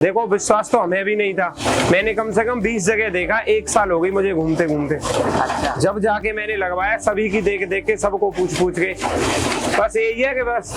देखो विश्वास तो हमें भी नहीं था। मैंने कम से कम 20 जगह देखा, 1 साल हो गई मुझे घूमते घूमते। अच्छा। जब जाके मैंने लगवाया सभी की देख देख के, सबको पूछ पूछ के, बस यही है कि बस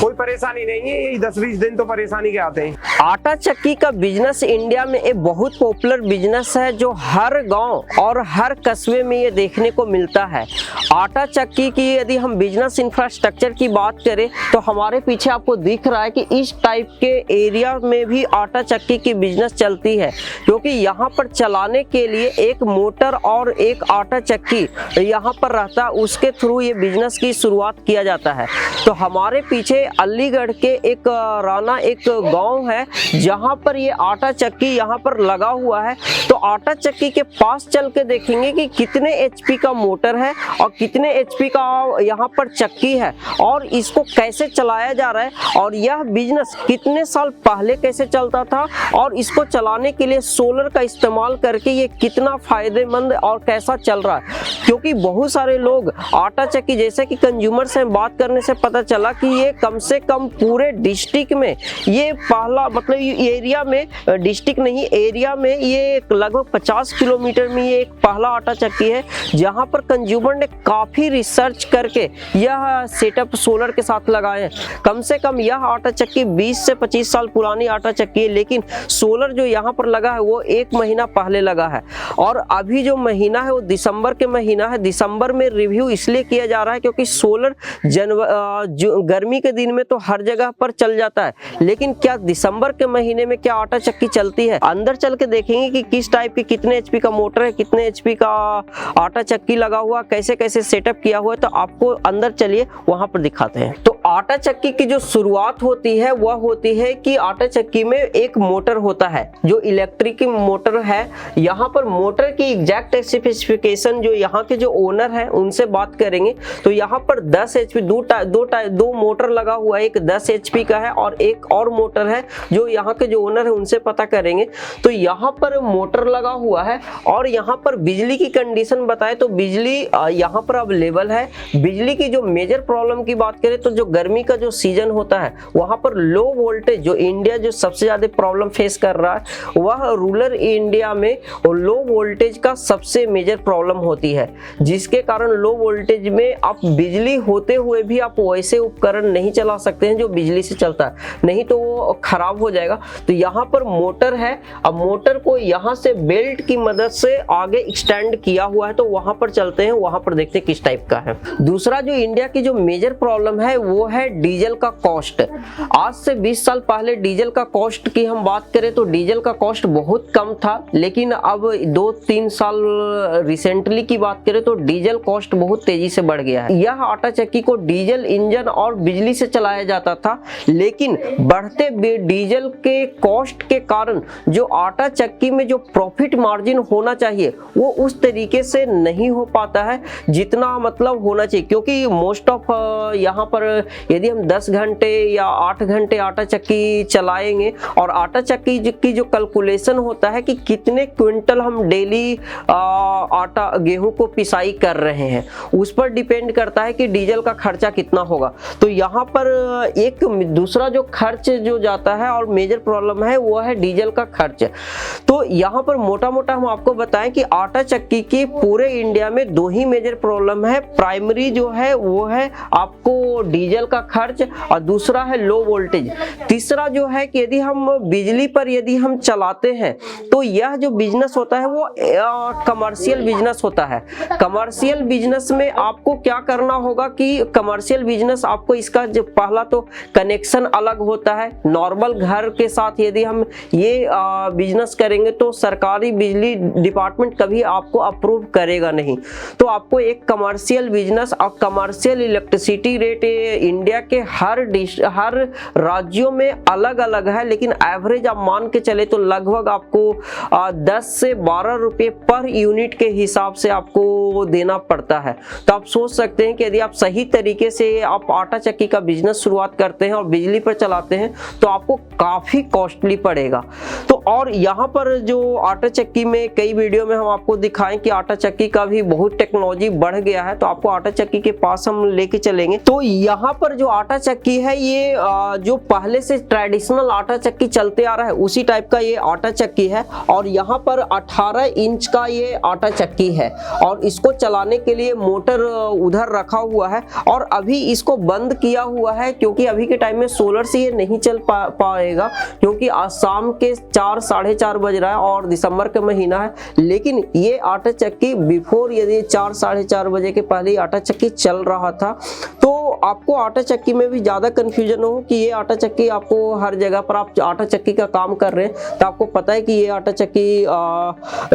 कोई परेशानी नहीं है। यही 10-20 दिन तो परेशानी के आते हैं। आटा चक्की का बिजनेस इंडिया में एक बहुत पॉपुलर बिजनेस है जो हर गांव और हर कस्बे में ये देखने को मिलता है। आटा चक्की की यदि हम बिजनेस इंफ्रास्ट्रक्चर की बात करें तो हमारे पीछे आपको दिख रहा है कि इस टाइप के एरिया में भी आटा चक्की की बिजनेस चलती है, क्योंकि यहाँ पर चलाने के लिए एक मोटर और एक आटा चक्की यहाँ पर रहता है, उसके थ्रू ये बिजनेस की शुरुआत किया जाता है। तो हमारे पीछे अलीगढ़ के एक राना एक गांव है जहां पर ये आटा चक्की यहाँ पर लगा हुआ है। तो आटा चक्की के पास चल के देखेंगे कि कितने एचपी का मोटर है और कितने एचपी का यहाँ पर चक्की है और इसको कैसे चलाया जा रहा है और यह बिजनेस कितने साल पहले कैसे चलता था और इसको चलाने के लिए सोलर का इस्तेमाल करके ये कितना फायदेमंद और कैसा चल रहा है। क्योंकि बहुत सारे लोग आटा चक्की, जैसे कि कंज्यूमर से बात करने से पता चला कि ये कम से कम पूरे डिस्ट्रिक्ट में ये पहला, मतलब एरिया में, डिस्ट्रिक्ट नहीं एरिया में, ये लगभग 50 किलोमीटर में ये एक पहला आटा चक्की है जहां पर कंज्यूमर ने काफी रिसर्च करके यह सेटअप सोलर के साथ लगाए हैं। कम से कम यह आटा चक्की 20 से 25 साल पुरानी आटा चक्की है, लेकिन सोलर जो यहाँ पर लगा है वो 1 महीना पहले लगा है। और अभी जो महीना है वो दिसंबर के महीना है। दिसंबर में रिव्यू इसलिए किया जा रहा है क्योंकि सोलर गर्मी के दिन में तो हर जगह पर चल जाता है, लेकिन क्या दिसंबर के महीने में क्या आटा चक्की चलती है? अंदर चल के देखेंगे कि किस टाइप की, कितने एचपी का मोटर है, कितने एचपी का आटा चक्की लगा हुआ, कैसे कैसे सेटअप किया हुआ है। तो आपको अंदर चलिए वहां पर दिखाते हैं। तो आटा चक्की की जो शुरुआत होती है वह होती है कि आटा चक्की में एक मोटर होता है जो इलेक्ट्रिक मोटर है। यहाँ पर मोटर की एग्जैक्ट स्पेसिफिकेशन जो यहाँ के जो ओनर है उनसे बात करेंगे। तो यहाँ पर 10 एचपी दो मोटर लगा हुआ है, एक 10 एचपी का है और एक और मोटर है जो यहाँ के जो ओनर है उनसे पता करेंगे। तो यहाँ पर मोटर लगा हुआ है और यहाँ पर बिजली की कंडीशन बताए तो बिजली यहाँ पर अवेलेबल है। बिजली की जो मेजर प्रॉब्लम की बात करें तो जो गर्मी का जो सीजन होता है वहाँ पर लो वोल्टेज, जो इंडिया जो सबसे ज्यादा प्रॉब्लम फेस कर रहा है वह रूरल इंडिया में लो वोल्टेज का सबसे मेजर प्रॉब्लम होती है, जिसके कारण लो वोल्टेज में आप बिजली होते हुए भी आप वैसे उपकरण नहीं चला सकते हैं जो बिजली से चलता है, नहीं तो वो खराब हो जाएगा। तो यहाँ पर मोटर है। अब मोटर को यहाँ से बेल्ट की मदद से आगे एक्सटेंड किया हुआ है, तो वहां पर चलते हैं, वहां पर देखते हैं किस टाइप का है। दूसरा जो इंडिया की जो मेजर प्रॉब्लम है वो है डीजल का कॉस्ट। आज से 20 साल पहले डीजल का कॉस्ट की हम बात करें तो डीजल का कॉस्ट बहुत कम था, लेकिन अब 2-3 साल रिसेंटली की बात करें तो डीजल कॉस्ट बहुत तेजी से बढ़ गया है। यह आटा चक्की को डीजल इंजन और बिजली से चलाया जाता था, लेकिन बढ़ते डीजल के कॉस्ट के कारण जो आटा चक्की में जो प्रॉफिट मार्जिन होना चाहिए वो उस तरीके से नहीं हो पाता है जितना मतलब होना चाहिए। क्योंकि मोस्ट ऑफ यहाँ पर यदि हम 10 घंटे या 8 घंटे आटा चक्की चलाएंगे और आटा चक्की की जो कैलकुलेशन होता है कि कितने क्विंटल हम डेली आटा गेहूं को पिसाई कर रहे हैं, उस पर डिपेंड करता है कि डीजल का खर्चा कितना होगा। तो यहाँ पर एक दूसरा जो खर्च जो जाता है और मेजर प्रॉब्लम है वो है डीजल का खर्च। तो यहाँ पर मोटा मोटा हम आपको बताएं कि आटा चक्की की पूरे इंडिया में 2 ही मेजर प्रॉब्लम है। प्राइमरी जो है वो है आपको डीजल का खर्च और दूसरा है लो वोल्टेज। तीसरा जो है कि यदि हम बिजली पर यदि हम चलाते हैं तो यह जो बिजनेस होता है वो कमर्शियल बिजनेस होता है। कमर्शियल बिजनेस में आपको क्या करना होगा कि कमर्शियल बिजनेस आपको इसका जो पहला तो कनेक्शन अलग होता है। नॉर्मल घर के साथ यदि हम ये बिजनेस करेंगे तो सरकारी बिजली डिपार्टमेंट कभी आपको अप्रूव करेगा नहीं। तो आपको एक कमर्शियल बिजनेस और कमर्शियल इलेक्ट्रिसिटी रेट इंडिया के हर राज्यों में अलग अलग है, लेकिन एवरेज आप मान के चले तो लगभग आपको 10 से 12 रुपए पर यूनिट के हिसाब से आपको देना पड़ता है। तो आप सोच सकते हैं कि यदि आप सही तरीके से आप आटा चक्की का बिजनेस शुरुआत करते हैं और बिजली पर चलाते हैं तो आपको काफी कॉस्टली पड़ेगा। तो और यहाँ पर जो आटा चक्की में कई वीडियो में हम आपको दिखाएं कि आटा चक्की का भी बहुत टेक्नोलॉजी बढ़ गया है, तो आपको आटा चक्की के पास हम लेके चलेंगे। तो यहाँ पर जो आटा चक्की है ये जो पहले से ट्रेडिशनल आटा चक्की चलते आ रहा है उसी टाइप का ये आटा चक्की है। और यहाँ पर 18 इंच का ये आटा चक्की है और इसको चलाने के लिए मोटर उधर रखा हुआ है और अभी इसको बंद किया हुआ है क्योंकि अभी के टाइम में सोलर से ये नहीं चल पाएगा क्योंकि आज शाम के 4 साढ़े 4 बज रहा है और दिसंबर का महीना है। लेकिन ये आटा चक्की बिफोर यदि 4 साढ़े 4 बजे के पहले आटा चक्की चल रहा था तो आपको आटा चक्की में भी ज़्यादा कन्फ्यूजन हो कि ये आटा चक्की आपको हर जगह पर आप आटा चक्की का काम कर रहे हैं तो आपको पता है कि ये आटा चक्की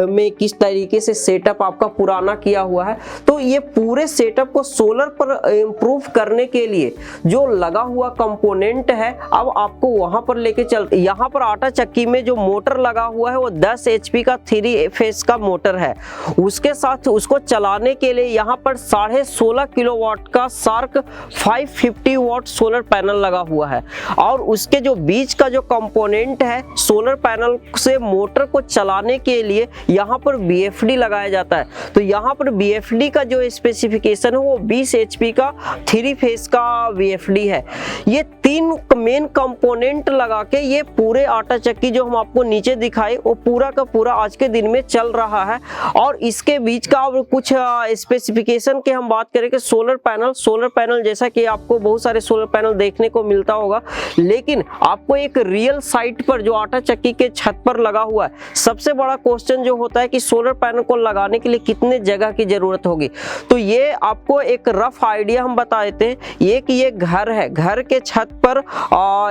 में किस तरीके से सेटअप आपका पुराना किया हुआ है। तो ये पूरे सेटअप को सोलर पर इम्प्रूव करने के लिए जो लगा हुआ कंपोनेंट है अब आपको वहां पर लेके चल। यहाँ पर आटा चक्की में जो मोटर लगा हुआ है वो 10 HP का 3 फेस का मोटर है। उसके साथ उसको चलाने के लिए यहाँ पर 16.5 किलोवाट का सार्क 550 वाट सोलर पैनल लगा हुआ है और उसके जो बीच का जो कंपोनेंट है सोलर पैनल से मोटर को चलाने के लिए यहाँ पर BFD लगाया जाता है। तो यहाँ पर BFD का जो स्पेसिफिकेशन है वो 20 HP का 3 फेस का BFD है। ये 3 मेन कंपोनेंट लगा के ये पूरे आटा चक्की जो हम आपको नीचे दिखाए वो पूरा का पूरा आज के दिन में चल रहा है। और इसके बीच का और कुछ स्पेसिफिकेशन के हम बात करें कि सोलर पैनल जैसा कि आपको बहुत सारे सोलर पैनल देखने को मिलता होगा लेकिन आपको एक रियल साइट पर जो आटा चक्की के छत पर लगा हुआ है सबसे बड़ा क्वेश्चन जो होता है कि सोलर पैनल को लगाने के लिए कितने जगह की जरूरत होगी। तो ये आपको एक रफ आइडिया हम बता देते हैं। ये घर है, घर के छत पर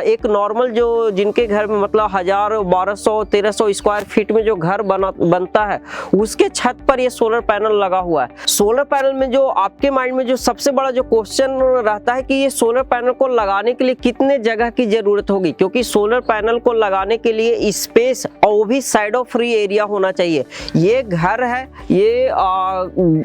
एक नॉर्मल जो जिनके घर में मतलब 1000 1200 1300 स्क्वायर फीट में जो घर बनता है उसके छत पर ये सोलर पैनल लगा हुआ है। सोलर पैनल में जो आपके माइंड में जो सबसे बड़ा जो क्वेश्चन रहता है कि ये सोलर पैनल को लगाने के लिए कितने जगह की जरूरत होगी क्योंकि सोलर पैनल को लगाने के लिए स्पेस और वो भी साइड ऑफ फ्री एरिया होना चाहिए। ये घर है, ये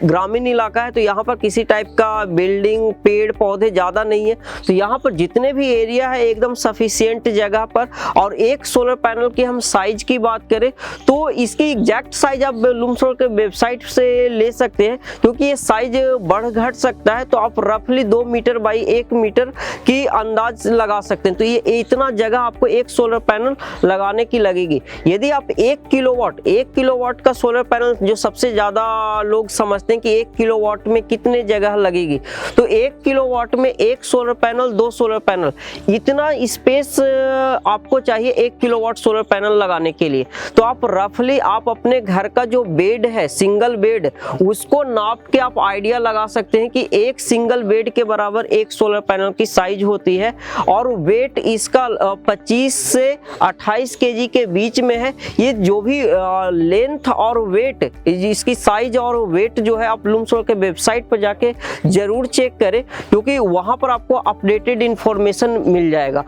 ग्रामीण इलाका है तो यहाँ पर किसी टाइप का बिल्डिंग पेड़ पौधे ज़्यादा नहीं है तो यहाँ पर जितने भी एरिया है एकदम सफिशिएंट जगह पर। और एक सोलर पैनल की हम साइज की बात करें तो इसकी एग्जैक्ट साइज आप लूम सोलर के वेबसाइट से ले सकते हैं क्योंकि ये साइज बढ़ घट सकता है तो आप रफली 2 मीटर बाई 1 मीटर की अंदाज लगा सकते हैं। तो ये इतना जगह आपको एक सोलर पैनल लगाने की लगेगी। यदि आप 1 किलोवाट का सोलर पैनल जो सबसे ज़्यादा लोग समझते हैं कि 1 किलोवाट में कितने जगह लगेगी तो 1 किलोवाट में 1 सोलर पैनल 2 सोलर पैनल इतना स्पेस आपको चाहिए 1 किलोवाट सोलर पैनल लगाने के लिए। तो आप रफली आप अपने घर का जो बेड है सिंगल बेड उसको नाप के आप आइडिया लगा सकते हैं कि एक सिंगल बेड के बराबर एक सोलर पैनल की साइज होती है और वेट इसका 25 से 28 केजी के बीच में है। ये जो भी लेंथ और वेट इसकी साइज और वेट जो है आप लूम सोलर के वेबसाइट पर जाके जरूर चेक करें क्योंकि वहां पर आपको अपडेटेड इंफॉर्मेशन मिल जाएगा।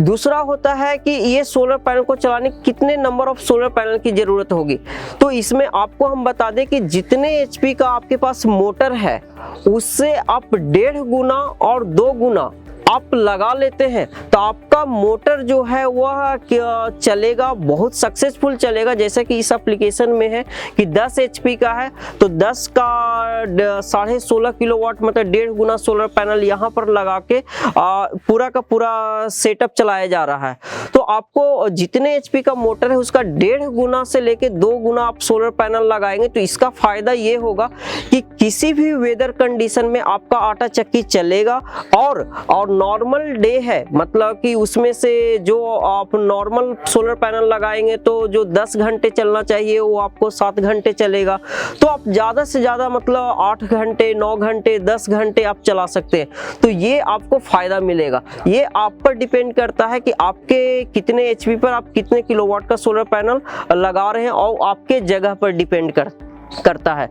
दूसरा होता है कि ये सोलर पैनल को चलाने कितने नंबर ऑफ सोलर पैनल की जरूरत होगी। तो इसमें आपको हम बता दें कि जितने HP का आपके पास मोटर है उससे आप 1.5 गुना और 2 गुना आप लगा लेते हैं तो आपका मोटर जो है वह चलेगा, बहुत सक्सेसफुल चलेगा। जैसे कि इस एप्लीकेशन में है कि 10 HP का है तो 10 का 16.5 किलोवाट मतलब 1.5 गुना सोलर पैनल यहाँ पर लगा के पूरा का पूरा सेटअप चलाया जा रहा है। तो आपको जितने HP का मोटर है उसका 1.5 गुना से लेके 2 गुना आप सोलर पैनल लगाएंगे तो इसका फायदा ये होगा कि किसी भी वेदर कंडीशन में आपका आटा चक्की चलेगा। और नॉर्मल डे है मतलब कि उसमें से जो आप नॉर्मल सोलर पैनल लगाएंगे तो जो 10 घंटे चलना चाहिए वो आपको 7 घंटे चलेगा। तो आप ज़्यादा से ज़्यादा मतलब 8 घंटे 9 घंटे 10 घंटे आप चला सकते हैं। तो ये आपको फ़ायदा मिलेगा। ये आप पर डिपेंड करता है कि आपके कितने HP पर आप कितने किलोवाट का सोलर पैनल लगा रहे हैं और आपके जगह पर डिपेंड करता है।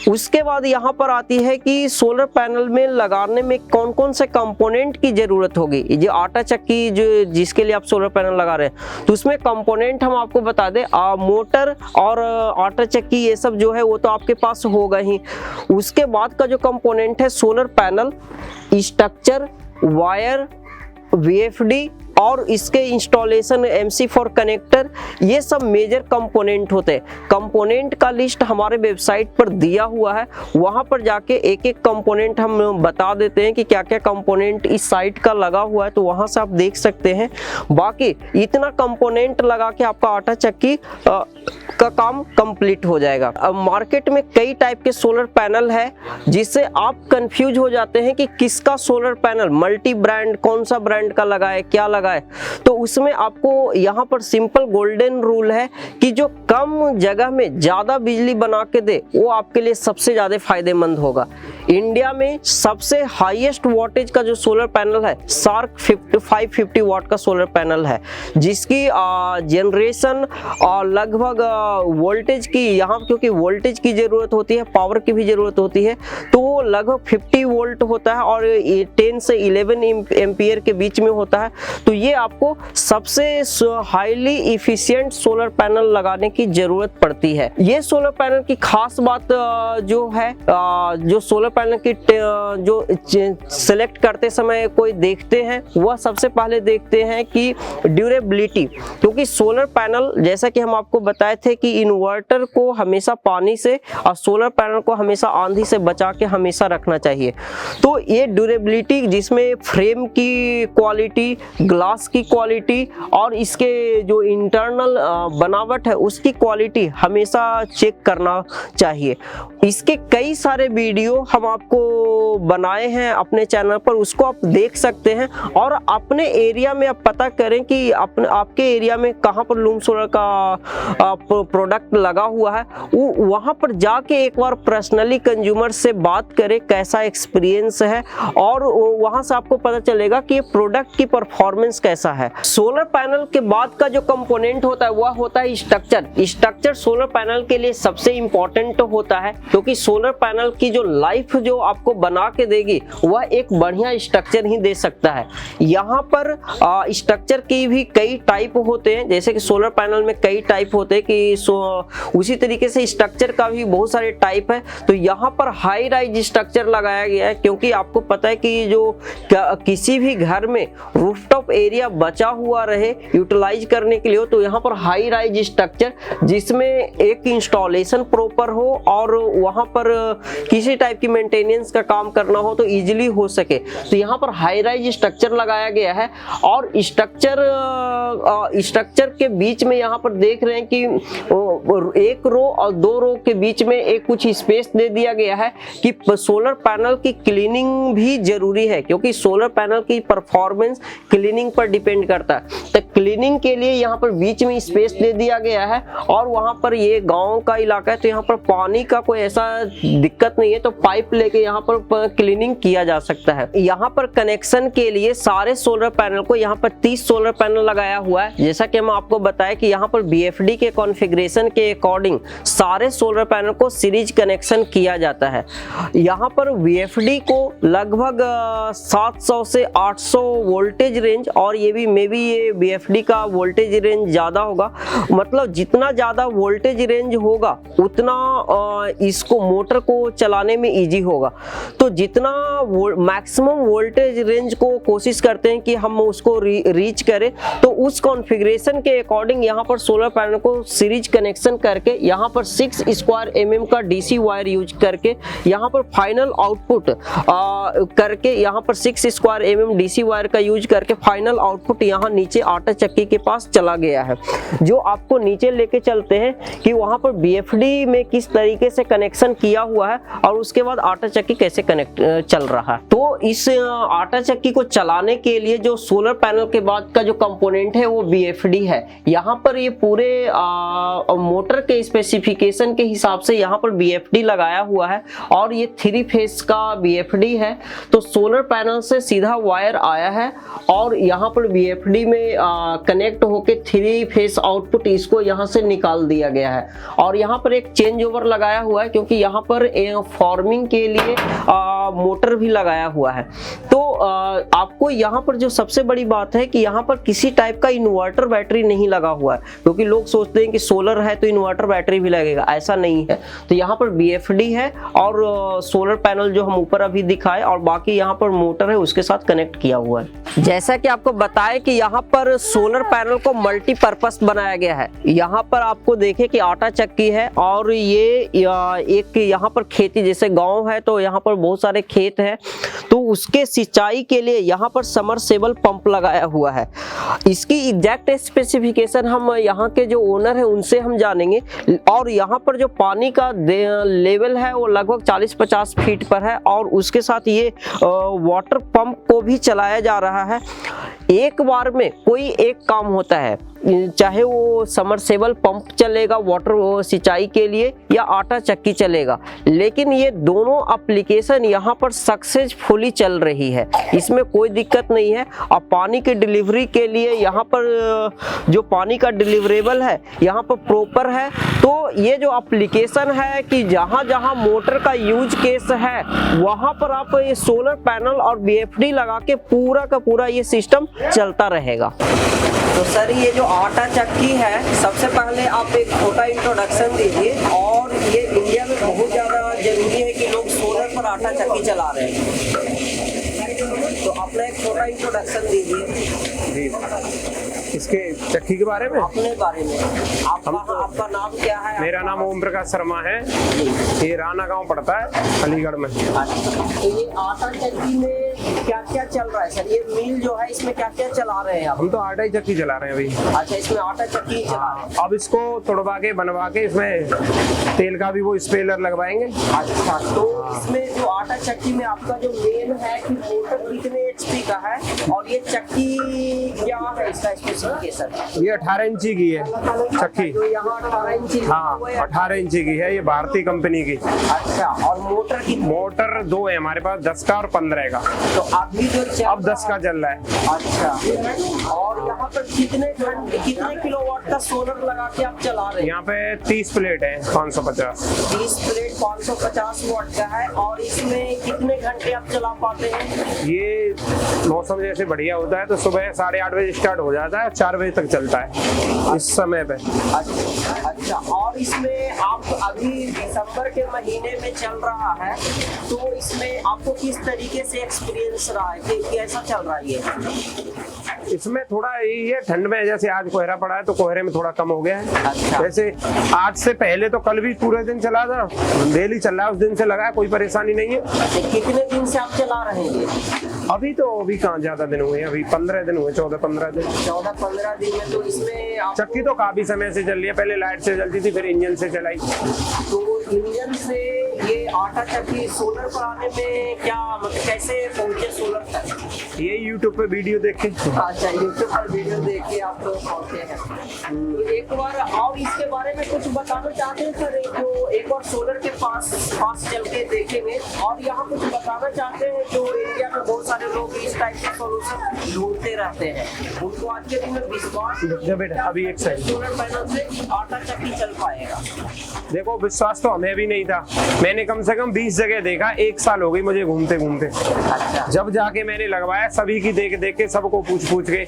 उसके बाद यहाँ पर आती है कि सोलर पैनल में लगाने में कौन कौन से कंपोनेंट की जरूरत होगी। ये आटा चक्की जो जिसके लिए आप सोलर पैनल लगा रहे हैं तो उसमें कंपोनेंट हम आपको बता दें मोटर और आटा चक्की ये सब जो है वो तो आपके पास होगा ही। उसके बाद का जो कंपोनेंट है solar panel, structure, wire, VFD और इसके इंस्टॉलेशन, MC4 कनेक्टर, ये सब मेजर कंपोनेंट होते हैं। कंपोनेंट का लिस्ट हमारे वेबसाइट पर दिया हुआ है, वहां पर जाके एक एक कंपोनेंट हम बता देते हैं कि क्या क्या कंपोनेंट इस साइट का लगा हुआ है, तो वहां से आप देख सकते हैं। बाकी इतना कंपोनेंट लगा के आपका आटा चक्की का काम कंप्लीट हो जाएगा। अब मार्केट में कई टाइप के सोलर पैनल है, जिससे आप कंफ्यूज हो जाते हैं कि किसका सोलर पैनल, मल्टी ब्रांड, कौन सा ब्रांड का लगाए, क्या लगाए। तो उसमें आपको यहाँ पर सिंपल गोल्डन रूल है कि जो कम जगह में ज्यादा बिजली बना के दे, वो आपके लिए सबसे ज्यादा फायदेमंद होगा। इंडिया में सबसे हाईएस्ट वोल्टेज का जो सोलर पैनल है, सार्क 550 वाट का सोलर पैनल है, जिसकी जनरेशन लगभग वोल्टेज की, यहाँ क्योंकि वोल्टेज की जरूरत होती है, पावर की भी जरूरत होती है, तो वो लगभग 50 वोल्ट होता है और 10 से 11 एम्पियर के बीच में होता है। तो ये आपको सबसे हाईली इफिशिएंट सोलर पैनल लगाने की जरूरत पड़ती है। ये सोलर पैनल की खास बात जो है, जो सोलर पैनल की जो सिलेक्ट करते समय कोई देखते हैं, वह सबसे पहले देखते हैं कि ड्यूरेबिलिटी, क्योंकि सोलर पैनल, जैसा कि हम आपको बताए थे कि इन्वर्टर को हमेशा पानी से और सोलर पैनल को हमेशा आंधी से बचा के हमेशा रखना चाहिए। तो ये ड्यूरेबिलिटी, जिसमें फ्रेम की क्वालिटी, ग्लास की क्वालिटी और इसके जो इंटरनल बनावट है उसकी क्वालिटी हमेशा चेक करना चाहिए। इसके कई सारे वीडियो हम आपको बनाए हैं अपने चैनल पर, उसको आप देख सकते हैं और अपने एरिया में आप पता करें कि आपके एरिया में कहाँ पर लूम सोलर का प्रोडक्ट लगा हुआ है। वहाँ पर जाके एक बार पर्सनली कंज्यूमर से बात करें कैसा एक्सपीरियंस है, और वहाँ से आपको पता चलेगा कि ये प्रोडक्ट की परफॉर्मेंस कैसा है। सोलर पैनल के बाद का जो कंपोनेंट होता है वह होता है स्ट्रक्चर। स्ट्रक्चर सोलर पैनल के लिए सबसे इंपॉर्टेंट होता है, क्योंकि सोलर पैनल की जो लाइफ जो आपको बना के देगी वह एक बढ़िया स्ट्रक्चर ही दे सकता है। यहाँ पर स्ट्रक्चर की भी कई टाइप होते हैं, जैसे कि सोलर पैनल में कई टाइप होते हैं कि उसी तरीके से स्ट्रक्चर का भी बहुत सारे टाइप है। तो यहाँ पर हाई राइज स्ट्रक्चर लगाया गया है, क्योंकि आपको पता है कि जो किसी भी घर में रूफटॉप एरिया बचा हुआ रहे यूटिलाइज करने के लिए, तो यहाँ पर हाई राइज स्ट्रक्चर जिसमें एक इंस्टॉलेशन प्रॉपर हो और वहाँ पर किसी टाइप की मेंटेनेंस का काम करना हो तो इजीली हो सके, तो यहाँ पर हाई राइज स्ट्रक्चर लगाया गया है। और स्ट्रक्चर के बीच में यहाँ पर देख रहे हैं कि एक रो और दो रो के बीच में एक कुछ स्पेस दे दिया गया है कि सोलर पैनल की क्लीनिंग भी जरूरी है, क्योंकि सोलर पैनल की परफॉर्मेंस क्लीनिंग पर डिपेंड करता है। तो क्लीनिंग के लिए यहाँ पर बीच में स्पेस दे दिया गया है, और वहाँ पर ये गांव का इलाका है तो यहाँ पर पानी का कोई ऐसा दिक्कत नहीं है, तो पाइप लेके यहाँ पर क्लीनिंग किया जा सकता है। यहाँ पर कनेक्शन के लिए सारे सोलर पैनल को, यहाँ पर 30 सोलर पैनल लगाया हुआ है। जैसा कि हम आपको बताया कि यहाँ पर BFD के कॉन्फ़िगरेशन के अकॉर्डिंग सारे सोलर पैनल को सीरीज कनेक्शन किया जाता है। यहाँ पर BFD को लगभग 700 से 800 वोल्टेज रेंज, और ये भी मे बी ये BFD का वोल्टेज रेंज ज़्यादा होगा, मतलब जितना ज़्यादा वोल्टेज रेंज होगा उतना इसको मोटर को चलाने में इजी होगा। तो जितना मैक्सिमम वोल्टेज रेंज को कोशिश करते हैं कि हम उसको रीच करें, तो उस कॉन्फ़िगरेशन के अकॉर्डिंग यहाँ पर सोलर पैनल को सीरीज कनेक्शन करके यहाँ पर 6 स्क्वायर mm का DC वायर यूज करके यहाँ पर फाइनल आउटपुट करके, यहाँ पर 6 स्क्वायर mm DC वायर का यूज करके फाइनल आउटपुट यहाँ नीचे आटा चक्की के पास चला गया है। जो आपको नीचे लेके चलते हैं कि वहाँ पर BFD में किस तरीके से कनेक्शन किया हुआ है और उसके बाद आटा चक्की कैसे कनेक्ट चल रहा है। तो इस आटा चक्की को चलाने के लिए जो सोलर पैनल के बाद का जो कंपोनेंट है वो BFD है। यहाँ पर ये पूरे मोटर के स्पेसिफिकेशन के हिसाब से यहाँ पर BFD लगाया हुआ है, और ये 3 फेस का BFD है। तो सोलर पैनल से सीधा वायर आया है और यहाँ पर BFD में कनेक्ट होके 3 फेस आउटपुट इसको यहाँ से से निकाल दिया गया है। और यहाँ पर एक चेंज ओवर लगाया हुआ है क्योंकि यहाँ पर फार्मिंग के लिए मोटर भी लगाया हुआ है। तो आपको यहाँ पर जो सबसे बड़ी बात है कि यहाँ पर किसी टाइप का इन्वर्टर बैटरी नहीं लगा हुआ है, क्योंकि लोग सोचते हैं कि सोलर है तो इन्वर्टर बैटरी भी लगेगा, ऐसा नहीं है। तो यहाँ पर BFD है और सोलर पैनल जो हम ऊपर अभी दिखाए, और बाकी यहाँ पर मोटर है उसके साथ कनेक्ट किया हुआ है। जैसा कि आपको बताया कि यहाँ पर सोलर पैनल को मल्टीपर्पस बनाया गया है। यहाँ पर आपको देखे कि आटा चक्की है और ये एक यहाँ पर खेती, जैसे गांव है तो यहाँ पर बहुत सारे खेत हैं, तो उसके सिंचाई के लिए यहाँ पर समरसेबल पंप लगाया हुआ है। इसकी एग्जैक्ट स्पेसिफिकेशन हम यहाँ के जो ओनर है उनसे हम जानेंगे। और यहाँ पर जो पानी का लेवल है वो लगभग 40-50 फीट पर है, और उसके साथ ये वाटर पंप को भी चलाया जा रहा है। एक बार में कोई एक काम होता है, चाहे वो समरसेबल पंप चलेगा वाटर सिंचाई के लिए या आटा चक्की चलेगा, लेकिन ये दोनों एप्लीकेशन यहाँ पर सक्सेसफुली चल रही है, इसमें कोई दिक्कत नहीं है। अब पानी की डिलीवरी के लिए यहाँ पर जो पानी का डिलीवरेबल है यहाँ पर प्रॉपर है। तो ये जो एप्लीकेशन है कि जहाँ जहाँ मोटर का यूज केस है वहाँ पर आप ये सोलर पैनल और BFD लगा के पूरा का पूरा ये सिस्टम चलता रहेगा। तो सर ये जो आटा चक्की है, सबसे पहले आप एक छोटा इंट्रोडक्शन दीजिए। और ये इंडिया में बहुत ज़्यादा जरूरी है कि लोग सोलर पर आटा चक्की चला रहे हैं, तो अपना एक छोटा इंट्रोडक्शन दीजिए। जी, इसके चक्की के बारे में, अपने बारे में। आपका नाम क्या है? मेरा नाम ओम प्रकाश शर्मा है। ये राना गांव पड़ता है अलीगढ़ में। तो ये आटा चक्की में क्या क्या चल रहा है सर? ये मिल जो है इसमें क्या क्या चला रहे हैं आप? हम तो आटा ही चक्की चला रहे हैं अभी। अच्छा, इसमें आटा चक्की चला रहे हैं। अब इसको तोड़वा के बनवा के इसमें तेल का भी वो स्पेलर लगवाएंगे। अच्छा, तो इसमें जो आटा चक्की में आपका जो मेन है कि मोटर कितने HP का है, और ये चक्की क्या है इसका स्पेसिफिकेशन? ये 18 इंची की है चक्की। तो यहाँ 18 इंची? हाँ, 18 इंची की है, ये भारतीय कंपनी की। अच्छा, और मोटर की? मोटर 2 है हमारे पास, 10 का और 15 का। तो अभी जो अब 10 का चल रहा है। अच्छा, और यहाँ पर कितने किलोवाट का सोलर लगा के आप चला रहे हैं? यहाँ पे 30 प्लेट है 550। 30 प्लेट 550 वाट का है। और इसमें कितने घंटे आप चला पाते हैं? ये मौसम जैसे बढ़िया होता है तो सुबह 8:30 बजे स्टार्ट हो जाता है, 4 बजे तक चलता है इस समय पे। अच्छा, और इसमें आप अभी दिसंबर के महीने में चल रहा है, तो इसमें आपको किस तरीके से एक्सपीरियंस रहा है कि कैसा चल रहा है ये? इसमें थोड़ा यही है, ठंड में जैसे आज कोहरा पड़ा है तो कोहरे में थोड़ा कम हो गया है। अच्छा। वैसे आज से पहले तो कल भी पूरे दिन चला था, डेली चल रहा है, उस दिन से लगा है, कोई परेशानी नहीं है। अच्छा, कितने दिन से आप चला रहे हैं ये? अभी कहाँ ज्यादा दिन हुए, अभी 15 दिन हुए, 14-15 दिन। 14-15 दिन में। तो इसमें चक्की तो काफी समय से चल रही है, पहले लाइट से चलती थी, फिर इंजन से चलाई। तो इंजन से ये आटा चक्की सोलर पर आने में क्या मतलब कैसे पहुंचे सोलर तक? ये YouTube पे वीडियो देख के। अच्छा, YouTube पर वीडियो देख के आप तो पहुंचे हैं। तो एक बार और इसके बारे में कुछ बताना चाहते हैं सर? जो एक और सोलर के पास चल के देखेंगे, और यहाँ कुछ बताना चाहते हैं जो इंडिया में बहुत सारे लोग इस टाइप के सोल्यूशन ढूंढते रहते हैं, उनको आज के दिन में विश्वास अभी एक सेकंड, सोलर पैनल से आटा चक्की चल पाएगा? देखो विश्वास तो हमें भी नहीं था, मैंने कम से कम 20 जगह देखा, 1 साल हो गई मुझे घूमते घूमते। अच्छा, जब जाके मैंने लगवाया, सभी की देख देख के, सबको पूछ के,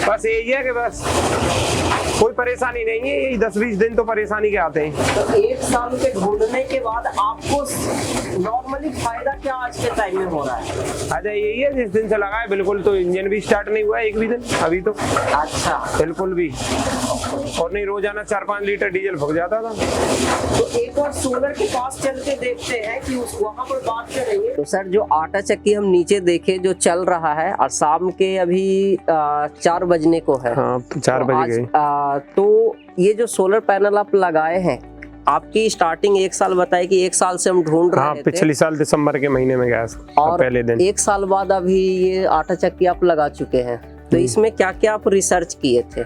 बस यही है कि बस कोई परेशानी नहीं है, यही 10-20 दिन तो परेशानी के आते हैं। तो 1 साल के ढूंढने के बाद आपको नॉर्मली फायदा क्या आज के टाइम में हो रहा है? अच्छा, यही है, जिस दिन से लगा है बिल्कुल तो इंजन भी स्टार्ट नहीं हुआ है एक भी दिन अभी तो। अच्छा, बिल्कुल भी, और नहीं रोजाना 4-5 लीटर डीजल फूक जाता था। तो एक और सोलर के पास चल के देखते हैं कि वहाँ पर बात करेंगे। तो सर जो आटा चक्की हम नीचे देखे जो चल रहा है, और शाम के अभी 4 बजने को है। हाँ, 4 बज गए। तो ये जो सोलर पैनल आप लगाए हैं, आपकी स्टार्टिंग 1 साल बताई कि 1 साल से हम ढूंढ रहे थे। पिछले साल दिसंबर के महीने में गया और पहले दिन। 1 साल बाद अभी ये आटा चक्की आप लगा चुके हैं, तो इसमें क्या क्या आप रिसर्च किए थे?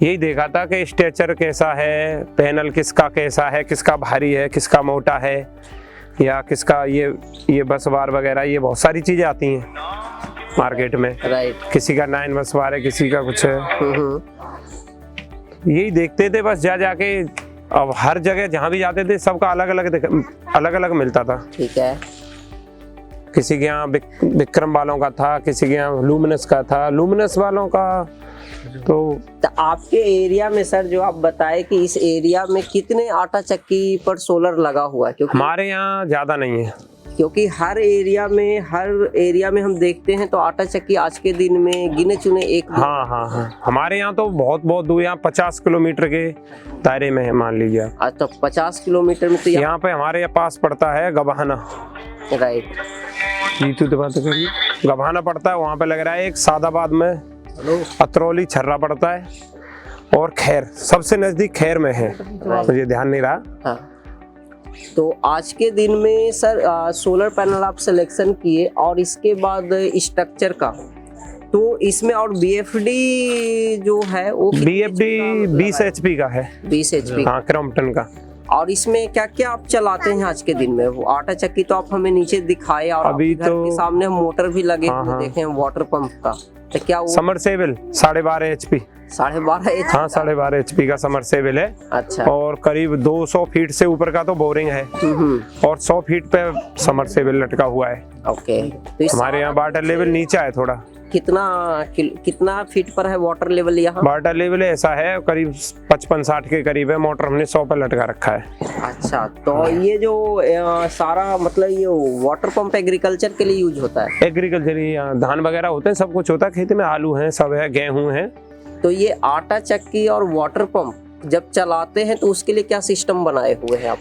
यही देखा था कि स्ट्रेचर कैसा है, पैनल किसका कैसा है, किसका भारी है, किसका मोटा है, या किसका ये बस बार वगैरह, ये बहुत सारी चीजें आती हैं मार्केट में। राइट। किसी का 9 बस बार है, किसी का कुछ है। यही देखते थे बस जा जाके। अब हर जगह जहाँ भी जाते थे सबका अलग अलग मिलता था। ठीक है। किसी के यहाँ विक्रम वालों का था, किसी के यहाँ लूमिनस का था, लूमिनस वालों का। तो आपके एरिया में सर जो आप बताए कि इस एरिया में कितने आटा चक्की पर सोलर लगा हुआ है? क्योंकि हमारे यहाँ ज्यादा नहीं है, क्योंकि हर एरिया में हम देखते हैं तो आटा चक्की आज के दिन में गिने चुने एक। हाँ, हमारे यहाँ तो बहुत दूर, यहाँ 50 किलोमीटर के दायरे में है मान लीजिए आप। अच्छा, 50 किलोमीटर में तो यहाँ पे हमारे पास पड़ता है गभाना। राइट। जीतू तो बात करिए, गभाना पड़ता है, वहाँ पे लग रहा है एक सादाबाद में, अतरौली छर्रा पड़ता है, और खैर सबसे नजदीक खैर में है, मुझे ध्यान नहीं रहा। हाँ। तो आज के दिन में सर सोलर पैनल आप सिलेक्शन किए और इसके बाद स्ट्रक्चर का, तो इसमें और बीएफडी जो है वो बीएफडी 20 HP का है। 20 HP। हाँ, क्रॉम्पटन का। और इसमें क्या क्या आप चलाते हैं आज के दिन में? वो आटा चक्की तो आप हमें नीचे दिखाए, और अभी घर तो के सामने हम मोटर भी लगे हाँ, हुए हाँ। देखे हैं वाटर पंप का। तो क्या वो समरसेबल 12.5 HP। 12.5 HP? हाँ, 12.5 HP का समरसेबल है। अच्छा। और करीब 200 फीट से ऊपर का तो बोरिंग है, और 100 फीट पे समरसेबल लटका हुआ है। ओके। तो हमारे यहाँ वाटर लेवल नीचा है थोड़ा। कितना फीट पर है वाटर लेवल यहाँ? वाटर लेवल ऐसा है करीब 55-60 के करीब है। मोटर हमने 100 पर लटका रखा है। अच्छा, तो ये जो सारा मतलब ये वाटर पंप एग्रीकल्चर के लिए यूज होता है? एग्रीकल्चर, यहाँ धान वगैरह होते हैं, सब कुछ होता है खेती में, आलू है, सब है, गेहूं है। तो ये आटा चक्की और वाटर पंप जब चलाते हैं तो उसके लिए क्या सिस्टम बनाए हुए हैं आप?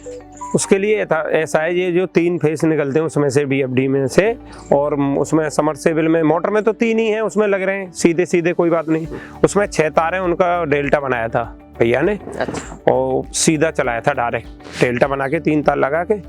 उसके लिए ऐसा है, ये जो 3 फेस निकलते हैं उसमें से बीएफडी में से, और उसमें समरसेबल में, मोटर में तो 3 ही हैं, उसमें लग रहे हैं सीधे सीधे, कोई बात नहीं। उसमें 6 तार हैं, उनका डेल्टा बनाया था भैया ने। अच्छा। और सीधा चलाया था डायरेक्ट, डेल्टा बना के 3 तार लगा के,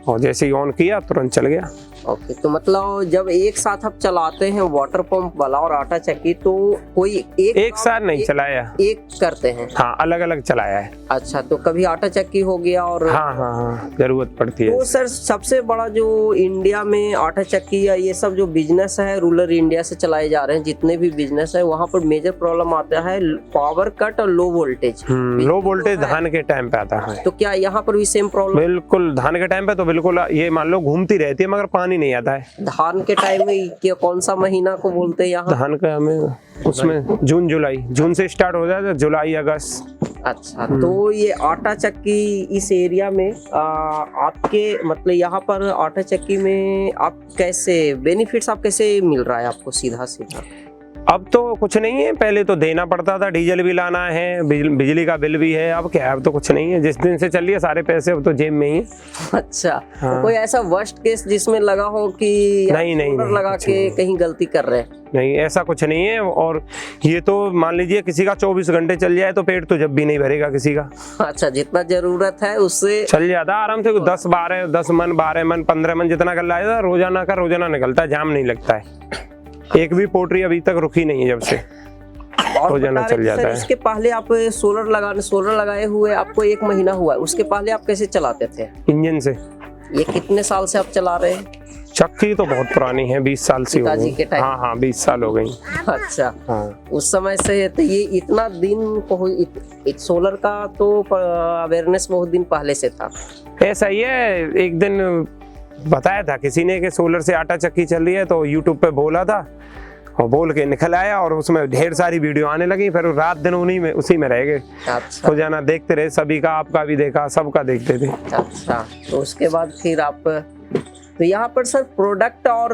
और जैसे ही ऑन किया तुरंत चल गया। ओके। तो मतलब जब एक साथ आप चलाते हैं वाटर पंप वाला और आटा चक्की, तो कोई एक साथ नहीं चलाया, एक करते हैं? हाँ, अलग अलग चलाया है। अच्छा, तो कभी आटा चक्की हो गया और हाँ, जरूरत पड़ती है। तो सर सबसे बड़ा जो इंडिया में आटा चक्की या ये सब जो बिजनेस है रूरल इंडिया से चलाए जा रहे हैं, जितने भी बिजनेस है, वहाँ पर मेजर प्रॉब्लम आता है पावर कट और लो वोल्टेज। लो वोल्टेज धान के टाइम पे आता है। तो क्या यहाँ पर भी सेम प्रॉब्लम? बिल्कुल, धान के टाइम पे तो बिल्कुल ये मान लो घूमती रहती है, मगर पानी नहीं आता है। धान के टाइम में क्या, कौन सा महीना को बोलते हैं यहाँ? धान का हमें उसमें जून से स्टार्ट हो जाता है, जुलाई अगस्त। अच्छा, तो ये आटा चक्की इस एरिया में आपके मतलब यहाँ पर आटा चक्की में आप कैसे बेनिफिट्स आप कैसे मिल रहा है आपको सीधा सीधा? अब तो कुछ नहीं है, पहले तो देना पड़ता था, डीजल भी लाना है, बिजली का बिल भी है। अब क्या है, अब तो कुछ नहीं है, जिस दिन से चल रही है सारे पैसे अब तो जेब में ही। अच्छा। हाँ। तो कोई ऐसा वर्स्ट केस जिसमें लगा हो कि नहीं लगा के कहीं गलती कर रहे हैं? नहीं, ऐसा कुछ नहीं है। और ये तो मान लीजिए किसी का 24 घंटे चल जाए तो पेट तो जब भी नहीं भरेगा किसी का। अच्छा, जितना जरूरत है उससे चल जाता आराम से। 10 मन 12 मन 15 मन जितना कर लाया, रोजाना का रोजाना निकलता है, जाम नहीं लगता है। एक भी पोटरी अभी तक रुकी नहीं है जब से, रोजाना चल जाता है। इसके पहले आप सोलर लगाए हुए आपको 1 महीना हुआ है, उसके पहले आप कैसे चलाते थे? इंजन से। ये कितने साल से आप चला रहे हैं? चक्की तो बहुत पुरानी है, 20 साल से हो पिताजी के गई। टाइम? हाँ, 20 साल हो गई। अच्छा। हाँ। उस समय से तो ये इतना दिन सोलर का तो अवेयरनेस बहुत दिन पहले से था। ऐसा ही है, एक दिन बताया था किसी ने कि सोलर से आटा चक्की चल रही है, तो यूट्यूब पे बोला था, और बोल के निकल आया, और उसमें ढेर सारी वीडियो आने लगी। फिर रात दिन उसी में रह गए। अच्छा। तो जाना देखते रहे, सभी का, आपका भी देखा, सबका देखते थे। अच्छा, तो उसके बाद फिर आप तो यहाँ पर सर प्रोडक्ट और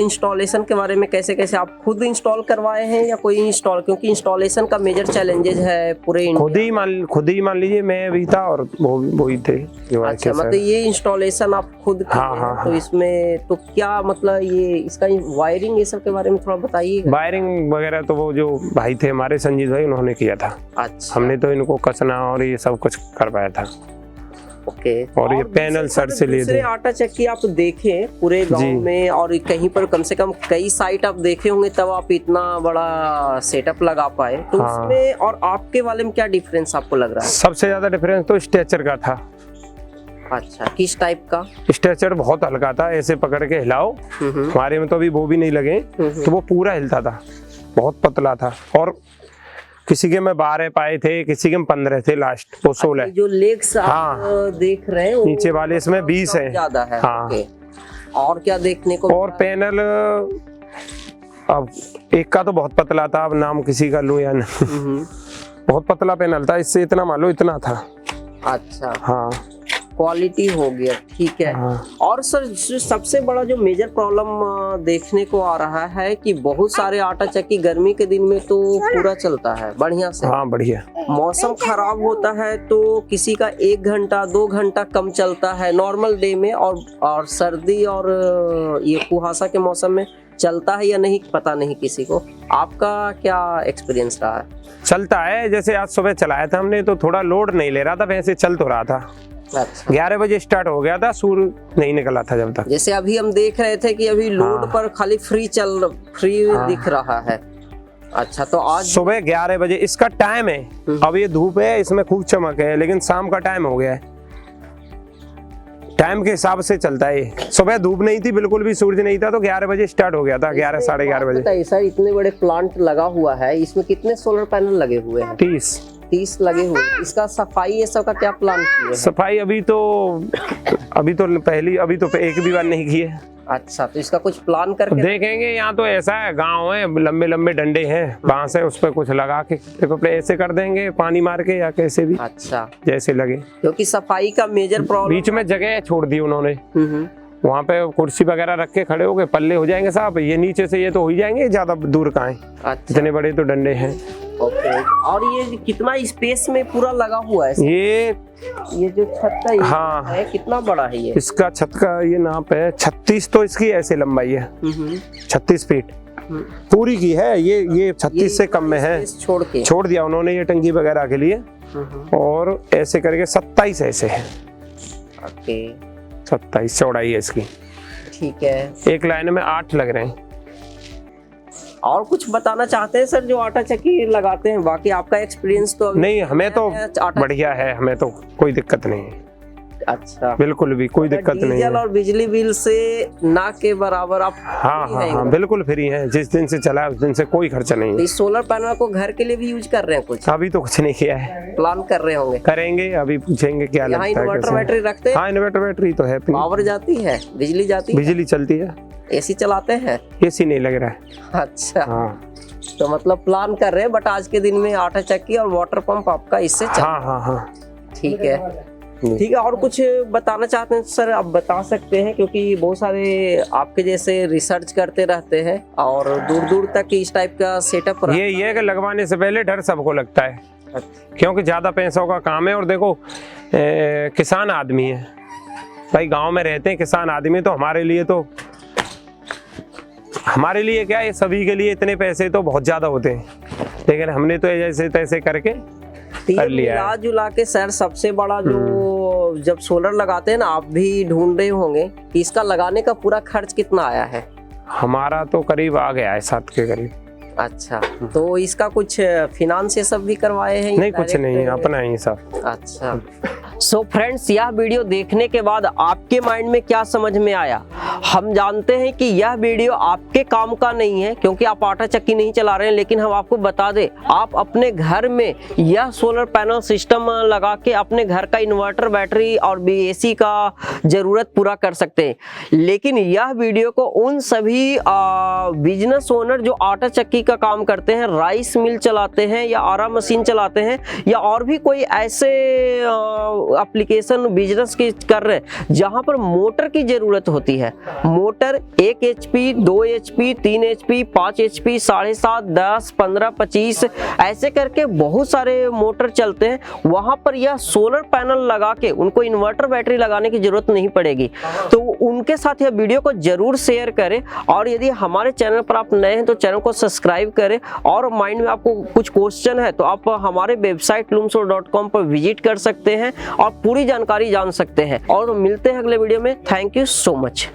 इंस्टॉलेशन के बारे में कैसे आप खुद इंस्टॉल करवाए हैं या कोई इंस्टॉल? क्योंकि इंस्टॉलेशन का मेजर चैलेंजेस है पूरे इंडिया। खुद ही मान लीजिए, मैं भी था और वो ही थे जो। अच्छा, मतलब ये इंस्टॉलेशन आप खुद किए हैं। हाँ। तो इसमें तो क्या मतलब ये इसका वायरिंग ये सब के बारे में थोड़ा बताइए। वायरिंग वगैरह तो वो जो भाई थे हमारे संजीत भाई, उन्होंने किया था। अच्छा। हमने तो इनको कसना और ये सब कुछ करवाया था। ओके। और ये पैनल सर से लिए थे। आटा चक्की आप देखें पूरे गांव में, और कहीं पर कम से कम कई साइट आप देखे होंगे, तब आप इतना बड़ा सेटअप लगा पाए। तो हाँ। उसमें और आपके वाले में क्या डिफरेंस आपको लग रहा है? सबसे ज्यादा डिफरेंस तो स्ट्रेचर का था। अच्छा, किस टाइप का? स्ट्रेचर बहुत हल्का था, ऐसे पकड़ के हिलाओ। हमारे में तो अभी वो भी नहीं लगे, तो वो पूरा हिलता था, बहुत पतला था। और किसी के में 12 पाए थे, किसी के में 15 थे, लास्ट वो 16। जो लेग्स आप हाँ। देख रहे हैं वो नीचे वाले इसमें 20 है ज्यादा है। हाँ। ओके। और क्या देखने को और पैनल अब एक का तो बहुत पतला था, अब नाम किसी का लूं या नहीं। बहुत पतला पैनल था, इससे इतना मान लो इतना था। अच्छा हाँ क्वालिटी हो गया, ठीक है। हाँ। और सर सबसे बड़ा जो मेजर प्रॉब्लम देखने को आ रहा है कि बहुत सारे आटा चक्की गर्मी के दिन में तो पूरा चलता है बढ़िया से, हाँ बढ़िया। मौसम खराब होता है तो किसी का 1 घंटा 2 घंटा कम चलता है नॉर्मल डे में, और सर्दी और ये कुहासा के मौसम में चलता है या नहीं पता नहीं किसी को। आपका क्या एक्सपीरियंस रहा है? चलता है, जैसे आज सुबह चलाया था हमने तो थोड़ा लोड नहीं ले रहा था, वैसे चल तो रहा था। अच्छा। 11 बजे स्टार्ट हो गया था, सूर्य नहीं निकला था जब तक। जैसे अभी हम देख रहे थे कि अभी लोड हाँ। पर खाली फ्री दिख रहा है। अच्छा तो आज सुबह 11 बजे इसका टाइम है। अब ये धूप है, इसमें खूब चमक है, लेकिन शाम का टाइम हो गया है, टाइम के हिसाब से चलता है। सुबह धूप नहीं थी, बिल्कुल भी सूरज नहीं था, तो 11 बजे स्टार्ट हो गया था, 11 साढ़े 11 बजे। बताइए सर, इतने बड़े प्लांट लगा हुआ है, इसमें कितने सोलर पैनल लगे हुए हैं? 30 लगे हुए। इसका सफाई ये सब का क्या प्लान किए हैं? सफाई अभी तो एक भी बार नहीं की है। अच्छा तो इसका कुछ प्लान करके देखेंगे। यहाँ तो ऐसा है, गांव है, लंबे लंबे डंडे हैं, बांस है, उस पर कुछ लगा के ऐसे कर देंगे, पानी मार के या कैसे भी, अच्छा जैसे लगे। क्योंकि सफाई का मेजर प्रॉब्लम, बीच में जगह छोड़ दी उन्होंने, वहाँ पे कुर्सी वगैरह रख के खड़े हो गए, पल्ले हो जाएंगे साहब। ये नीचे से ये तो हो ही जाएंगे, ज्यादा दूर कहाँ है। अच्छा। इतने बड़े तो डंडे हैं। ओके। और ये कितना स्पेस में पूरा लगा हुआ है? ये जो छत का हाँ है कितना बड़ा है ये? इसका छत का ये नाप है 36, तो इसकी ऐसे लंबाई है 36 फीट पूरी की है। ये 36 से कम में है, छोड़ दिया उन्होंने ये टंकी वगैरह के लिए। और ऐसे करके 27 ऐसे है। ओके 27 चौड़ाई है इसकी, ठीक है। एक लाइन में 8 लग रहे हैं। और कुछ बताना चाहते हैं सर जो आटा चक्की लगाते हैं? बाकी आपका एक्सपीरियंस तो नहीं, हमें तो बढ़िया है, हमें तो कोई दिक्कत नहीं है। अच्छा बिल्कुल भी कोई दिक्कत नहीं है। डीजल और बिजली बिल से ना के बराबर आप हाँ बिल्कुल फ्री है। जिस दिन से चला उस दिन से कोई खर्चा नहीं है। इस सोलर पैनल को घर के लिए भी यूज कर रहे हैं कुछ? अभी तो कुछ नहीं किया है, प्लान कर रहे होंगे, करेंगे। अभी पूछेंगे क्या लगता है। इन्वर्टर बैटरी रखते हैं? हाँ इन्वर्टर बैटरी तो है। पावर जाती है, बिजली जाती है? बिजली चलती है। एसी चलाते हैं? एसी नहीं लग रहा है। अच्छा हाँ। तो मतलब प्लान कर रहे हैं, बट आज के दिन में आटा चक्की और वाटर पंप आपका इससे चल। हाँ ठीक है, ठीक है। और कुछ बताना चाहते हैं सर? आप बता सकते हैं, क्योंकि बहुत सारे आपके जैसे रिसर्च करते रहते हैं और दूर दूर तक इस टाइप का सेटअप ये है कि लगवाने से पहले डर सबको लगता है, क्योंकि ज्यादा पैसों का काम है। और देखो किसान आदमी है भाई, गांव में रहते हैं, किसान आदमी, तो हमारे लिए क्या है, सभी के लिए इतने पैसे तो बहुत ज्यादा होते हैं, लेकिन हमने तो जैसे तैसे करके कर लिया। मिला जुला के सर सबसे बड़ा जो जब सोलर लगाते हैं ना, आप भी ढूंढ रहे होंगे कि इसका लगाने का पूरा खर्च कितना आया है? हमारा तो करीब आ गया है 7 के करीब। अच्छा तो इसका कुछ फिनांस ये सब भी करवाए हैं? नहीं कुछ नहीं, अपना ही सब। अच्छा सो फ्रेंड्स, यह वीडियो देखने के बाद आपके माइंड में क्या समझ में आया? हम जानते हैं कि यह वीडियो आपके काम का नहीं है, क्योंकि आप आटा चक्की नहीं चला रहे हैं, लेकिन हम आपको बता दें, आप अपने घर में यह सोलर पैनल सिस्टम लगा के अपने घर का इन्वर्टर बैटरी और एसी का जरूरत पूरा कर सकते हैं। लेकिन यह वीडियो को उन सभी बिजनेस ओनर जो आटा चक्की का काम करते हैं, राइस मिल चलाते हैं या आरा मशीन चलाते हैं, या और भी कोई ऐसे एप्लीकेशन बिजनेस की कर रहे हैं जहां पर मोटर की जरूरत होती है। Motor 1 HP 2 HP 3 HP 5 HP 7.5 10 15 25 ऐसे करके बहुत सारे मोटर चलते हैं। वहां पर यह सोलर पैनल लगा के उनको इन्वर्टर बैटरी लगाने की जरूरत नहीं पड़ेगी। तो उनके साथ यह वीडियो को जरूर शेयर करें, और यदि हमारे चैनल पर आप नए हैं तो चैनल को सब्सक्राइब करें। और माइंड में आपको कुछ क्वेश्चन है तो आप हमारे वेबसाइट loomsor.com पर विजिट कर सकते हैं और पूरी जानकारी जान सकते हैं। और मिलते हैं अगले वीडियो में। Thank you so much.